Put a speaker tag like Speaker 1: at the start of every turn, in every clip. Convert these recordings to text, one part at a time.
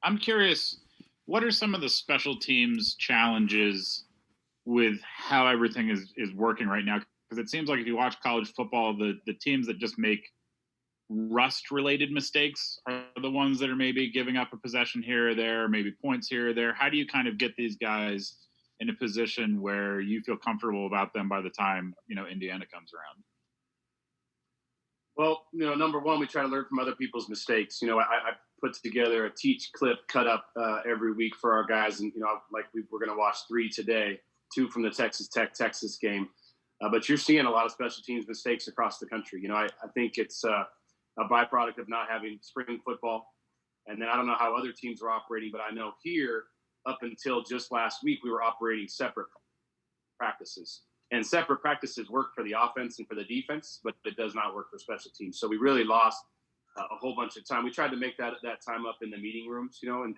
Speaker 1: I'm curious, what are some of the special teams challenges with how everything is working right now? Because it seems like if you watch college football, the teams that just make rust related mistakes are the ones that are maybe giving up a possession here or there, maybe points here or there. How do you kind of get these guys in a position where you feel comfortable about them by the time, Indiana comes around?
Speaker 2: Well, number one, we try to learn from other people's mistakes. I put together a teach clip cut up every week for our guys, and like we're going to watch 3 today, 2 from the Texas game. But you're seeing a lot of special teams mistakes across the country. I think it's a byproduct of not having spring football, and then I don't know how other teams are operating, but I know here up until just last week we were operating separate practices. And separate practices work for the offense and for the defense, but it does not work for special teams. So we really lost a whole bunch of time. We tried to make that time up in the meeting rooms, and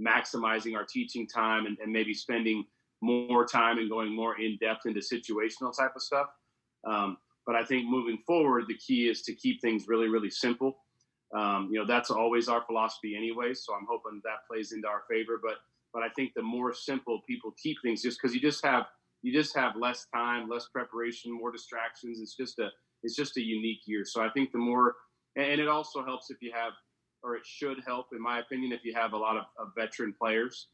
Speaker 2: maximizing our teaching time and maybe spending more time and going more in depth into situational type of stuff. But I think moving forward, the key is to keep things really, really simple. That's always our philosophy anyway. So I'm hoping that plays into our favor. But I think the more simple people keep things, just because you just have less time, less preparation, more distractions. It's just a unique year. So I think the more, and it also helps if you have, or it should help, in my opinion, if you have a lot of veteran players.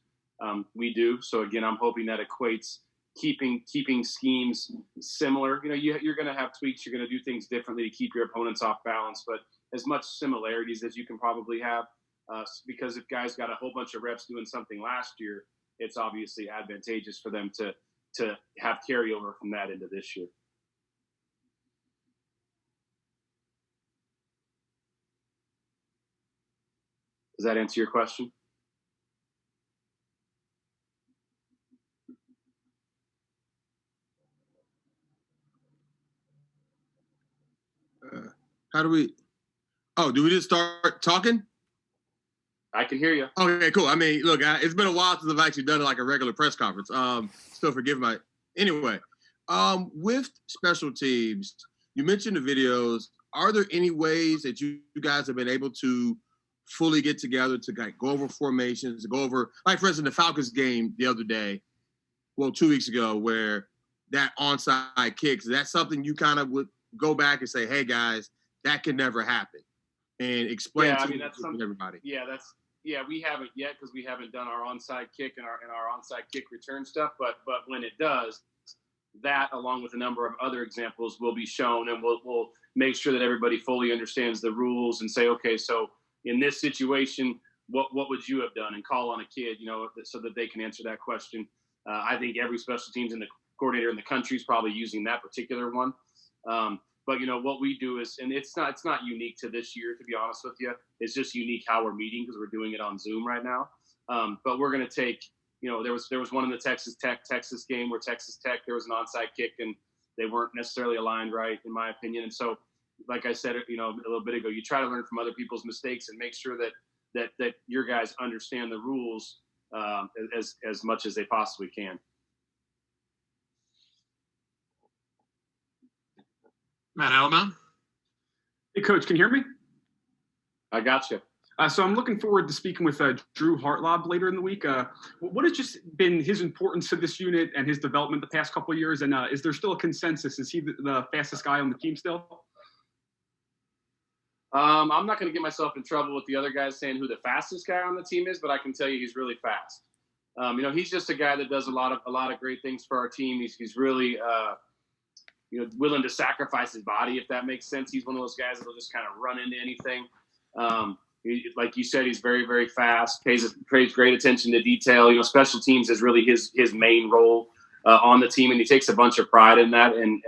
Speaker 2: We do. So again, I'm hoping that equates keeping schemes similar. You're going to have tweaks. You're going to do things differently to keep your opponents off balance, but as much similarities as you can probably have, because if guys got a whole bunch of reps doing something last year, it's obviously advantageous for them to have carryover from that into this year. Does that answer your question?
Speaker 3: Do we just start talking?
Speaker 2: I can hear you.
Speaker 3: Okay, cool. I mean, look, it's been a while since I've actually done like a regular press conference. Still forgive my. Anyway, with special teams, you mentioned the videos. Are there any ways that you guys have been able to fully get together to go over formations, to go over, like for instance, the Falcons game the other day, 2 weeks ago, where that onside kicks? Is that something you kind of would go back and say, hey guys, that can never happen, and explain to everybody?
Speaker 2: Yeah, we haven't yet because we haven't done our onside kick and our onside kick return stuff. But when it does, that along with a number of other examples will be shown, and we'll make sure that everybody fully understands the rules and say, okay, so in this situation, what would you have done, and call on a kid, so that they can answer that question. I think every special teams in the coordinator in the country is probably using that particular one. But what we do is, and it's not unique to this year, to be honest with you. It's just unique how we're meeting because we're doing it on Zoom right now. But we're going to take, there was one in the Texas game where Texas Tech, there was an onside kick and they weren't necessarily aligned right, in my opinion. And so, like I said, a little bit ago, you try to learn from other people's mistakes and make sure that your guys understand the rules as much as they possibly can.
Speaker 4: Matt Alabama.
Speaker 5: Hey, Coach, can you hear me?
Speaker 2: I got you.
Speaker 5: So I'm looking forward to speaking with Drew Hartlaub later in the week. What has just been his importance to this unit and his development the past couple of years? And is there still a consensus? Is he the fastest guy on the team still?
Speaker 2: I'm not going to get myself in trouble with the other guys saying who the fastest guy on the team is, but I can tell you he's really fast. He's just a guy that does a lot of great things for our team. He's really willing to sacrifice his body, if that makes sense. He's one of those guys that'll just kind of run into anything. Like you said, he's very, very fast, pays great attention to detail. Special teams is really his main role on the team, and he takes a bunch of pride in that. And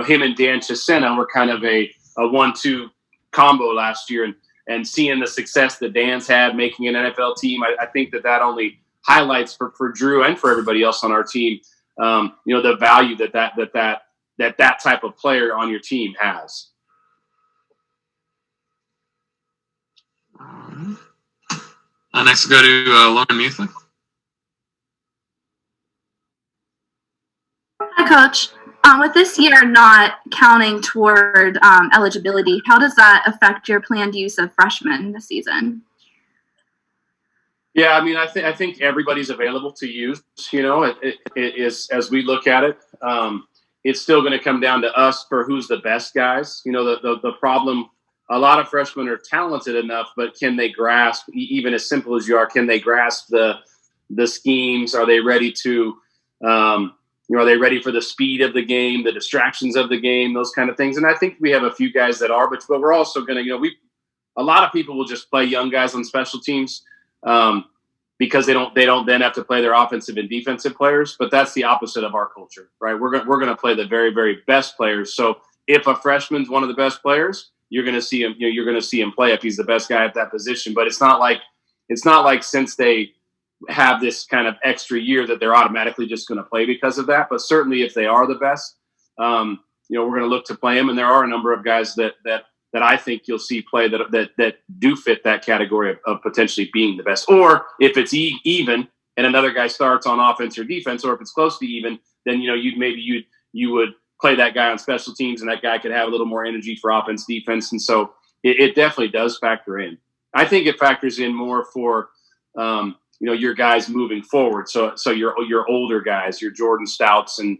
Speaker 2: him and Dan Chisena were kind of a 1-2 combo last year, and seeing the success that Dan's had making an NFL team, I think that only highlights for Drew and for everybody else on our team, the value that type of player on your team has.
Speaker 4: Next, go to Lauren Muthling.
Speaker 6: Hi, Coach. With this year not counting toward eligibility, how does that affect your planned use of freshmen this season?
Speaker 2: Yeah, I mean, I think everybody's available to use. It is, as we look at it, it's still going to come down to us for who's the best guys. The problem. A lot of freshmen are talented enough, but can they grasp, even as simple as you are, can they grasp the schemes? Are they ready to, are they ready for the speed of the game, the distractions of the game, those kind of things? And I think we have a few guys that are, but we're also going to, a lot of people will just play young guys on special teams because they don't then have to play their offensive and defensive players. But that's the opposite of our culture, right? We're going to play the very, very best players. So if a freshman's one of the best players, you're going to see him. You're going to see him play if he's the best guy at that position. But it's not like since they have this kind of extra year that they're automatically just going to play because of that. But certainly, if they are the best, we're going to look to play them. And there are a number of guys that I think you'll see play that do fit that category of potentially being the best. Or if it's even and another guy starts on offense or defense, or if it's close to even, then you would play that guy on special teams, and that guy could have a little more energy for offense, defense. And so it definitely does factor in. I think it factors in more for, your guys moving forward. So your older guys, your Jordan Stouts and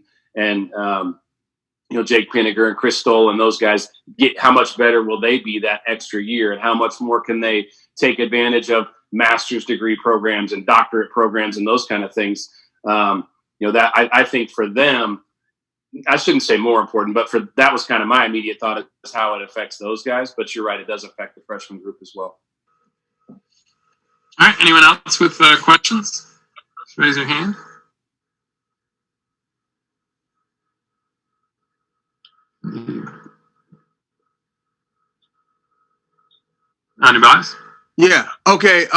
Speaker 2: Jake Pinniger and Chris Stoll and those guys, how much better will they be that extra year, and how much more can they take advantage of master's degree programs and doctorate programs and those kind of things. That I think for them, I shouldn't say more important, but that was kind of my immediate thought is how it affects those guys. But you're right, it does affect the freshman group as well.
Speaker 4: All right. Anyone else with questions? Just raise your hand. Anybody?
Speaker 3: Yeah. Okay.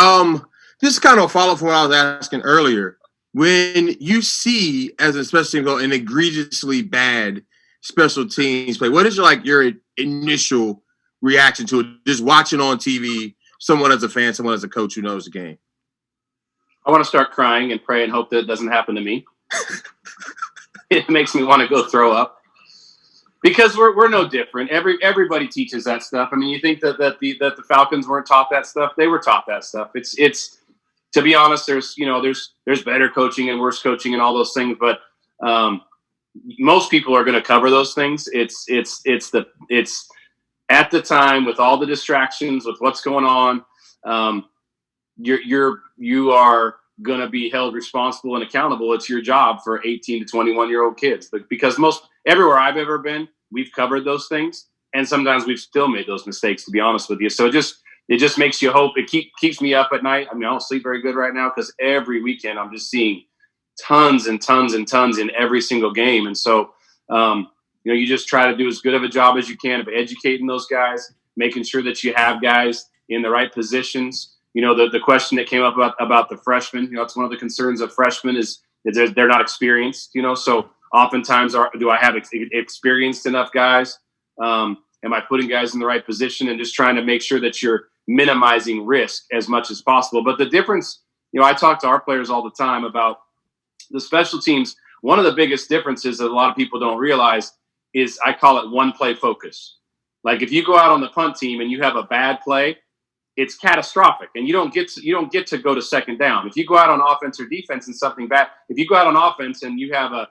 Speaker 3: This is kind of a follow-up from what I was asking earlier. When you see, as a special team, an egregiously bad special teams play, what is your initial reaction to it? Just watching on TV, someone as a fan, someone as a coach who knows the game.
Speaker 2: I want to start crying and pray and hope that it doesn't happen to me. It makes me want to go throw up because we're no different. Everybody teaches that stuff. I mean, you think that the Falcons weren't taught that stuff? They were taught that stuff. It's to be honest, there's better coaching and worse coaching and all those things, but most people are going to cover those things. It's at the time with all the distractions, with what's going on, you are going to be held responsible and accountable. It's your job for 18 to 21-year-old kids, but because everywhere I've ever been, we've covered those things, and sometimes we've still made those mistakes, to be honest with you. So it just makes you hope. It keeps me up at night. I mean, I don't sleep very good right now because every weekend I'm just seeing tons and tons and tons in every single game. And so, you just try to do as good of a job as you can of educating those guys, making sure that you have guys in the right positions. The question that came up about the freshmen, that's one of the concerns of freshmen is they're not experienced, so oftentimes do I have experienced enough guys? Am I putting guys in the right position, and just trying to make sure that you're minimizing risk as much as possible. But the difference, I talk to our players all the time about the special teams. One of the biggest differences that a lot of people don't realize is I call it one play focus. Like if you go out on the punt team and you have a bad play, it's catastrophic, and you don't get to go to second down. If you go out on offense or defense and something bad, if you go out on offense and you have a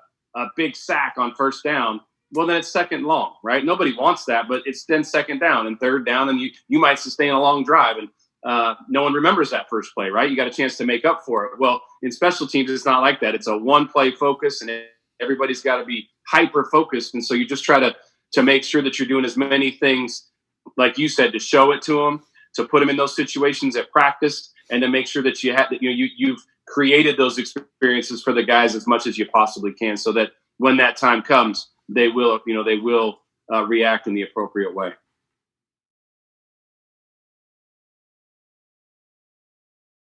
Speaker 2: big sack on first down, well, then it's second and long, right? Nobody wants that, but it's then second down and third down, and you might sustain a long drive, and no one remembers that first play, right? You got a chance to make up for it. Well, in special teams, it's not like that. It's a one-play focus, and everybody's got to be hyper-focused, and so you just try to make sure that you're doing as many things, like you said, to show it to them, to put them in those situations at practice, and to make sure that you've created those experiences for the guys as much as you possibly can, so that when that time comes, they will react in the appropriate way.